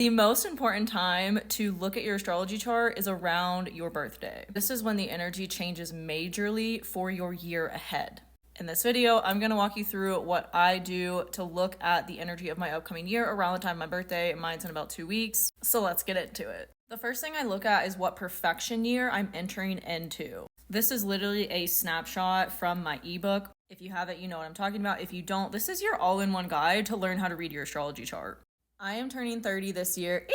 The most important time to look at your astrology chart is around your birthday. This is when the energy changes majorly for your year ahead. In this video, I'm going to walk you through what I do to look at the energy of my upcoming year around the time of my birthday. Mine's in about 2 weeks, so let's get into it. The first thing I look at is what perfection year I'm entering into. This is literally a snapshot from my ebook. If you have it, you know what I'm talking about. If you don't, this is your all-in-one guide to learn how to read your astrology chart. I am turning 30 this year,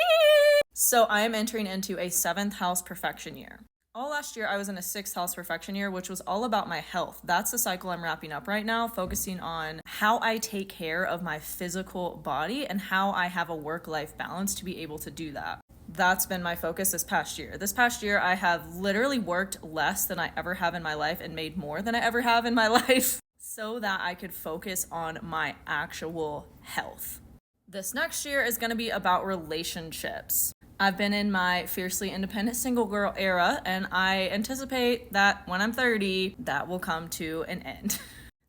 so I am entering into a 7th house perfection year. All last year, I was in a 6th house perfection year, which was all about my health. That's the cycle I'm wrapping up right now, focusing on how I take care of my physical body and how I have a work-life balance to be able to do that. That's been my focus this past year. This past year, I have literally worked less than I ever have in my life and made more than I ever have in my life so that I could focus on my actual health. This next year is going to be about relationships. I've been in my fiercely independent single girl era, and I anticipate that when I'm 30, that will come to an end.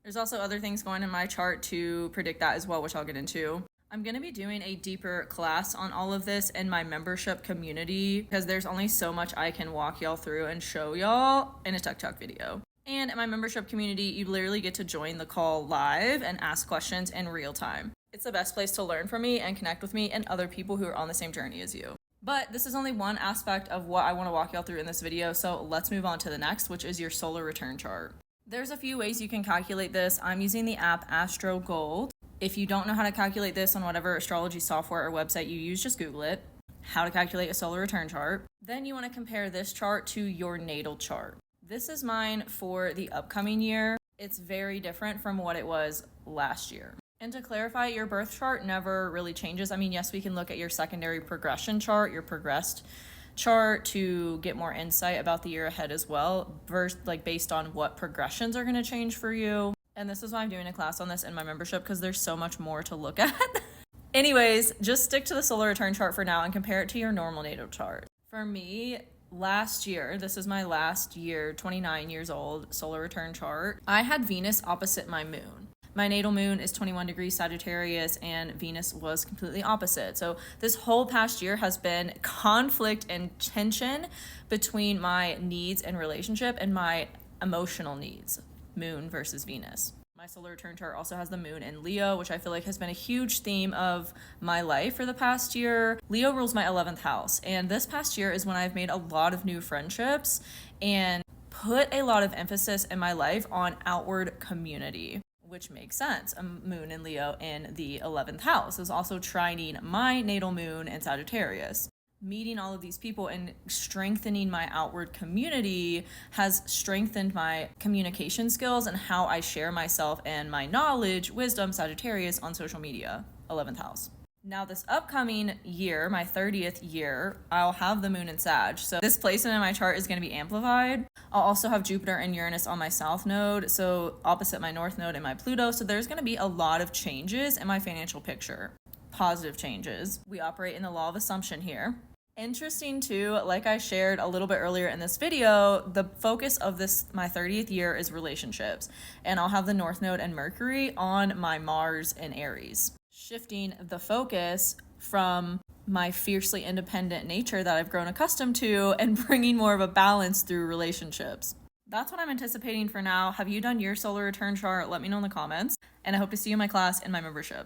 There's also other things going in my chart to predict that as well, which I'll get into. I'm going to be doing a deeper class on all of this in my membership community because there's only so much I can walk y'all through and show y'all in a TikTok video. And in my membership community, you literally get to join the call live and ask questions in real time. It's the best place to learn from me and connect with me and other people who are on the same journey as you. But this is only one aspect of what I want to walk y'all through in this video, so let's move on to the next, which is your solar return chart. There's a few ways you can calculate this. I'm using the app AstroGold. If you don't know how to calculate this on whatever astrology software or website you use, just Google it. How to calculate a solar return chart. Then you want to compare this chart to your natal chart. This is mine for the upcoming year. It's very different from what it was last year. And to clarify, your birth chart never really changes. I mean, yes, we can look at your secondary progression chart, your progressed chart to get more insight about the year ahead as well, based on what progressions are going to change for you. And this is why I'm doing a class on this in my membership, because there's so much more to look at. Anyways, just stick to the solar return chart for now and compare it to your normal natal chart. For me, last year, this is my last year, 29 years old, solar return chart, I had Venus opposite my moon. My natal moon is 21 degrees Sagittarius and Venus was completely opposite. So this whole past year has been conflict and tension between my needs and relationship and my emotional needs, moon versus Venus. My solar return chart also has the moon in Leo, which I feel like has been a huge theme of my life for the past year. Leo rules my 11th house, and this past year is when I've made a lot of new friendships and put a lot of emphasis in my life on outward community, which makes sense. A moon in Leo in the 11th house is also trining my natal moon in Sagittarius. Meeting all of these people and strengthening my outward community has strengthened my communication skills and how I share myself and my knowledge, wisdom, Sagittarius on social media, 11th house. Now this upcoming year, my 30th year, I'll have the moon in Sag. So this placement in my chart is going to be amplified. I'll also have Jupiter and Uranus on my south node, so opposite my north node and my Pluto. So there's going to be a lot of changes in my financial picture. Positive changes. We operate in the law of assumption here. Interesting too, like I shared a little bit earlier in this video, the focus of my 30th year is relationships. And I'll have the north node and Mercury on my Mars in Aries, shifting the focus from my fiercely independent nature that I've grown accustomed to and bringing more of a balance through relationships. That's what I'm anticipating for now. Have you done your solar return chart? Let me know in the comments. And I hope to see you in my class in my membership.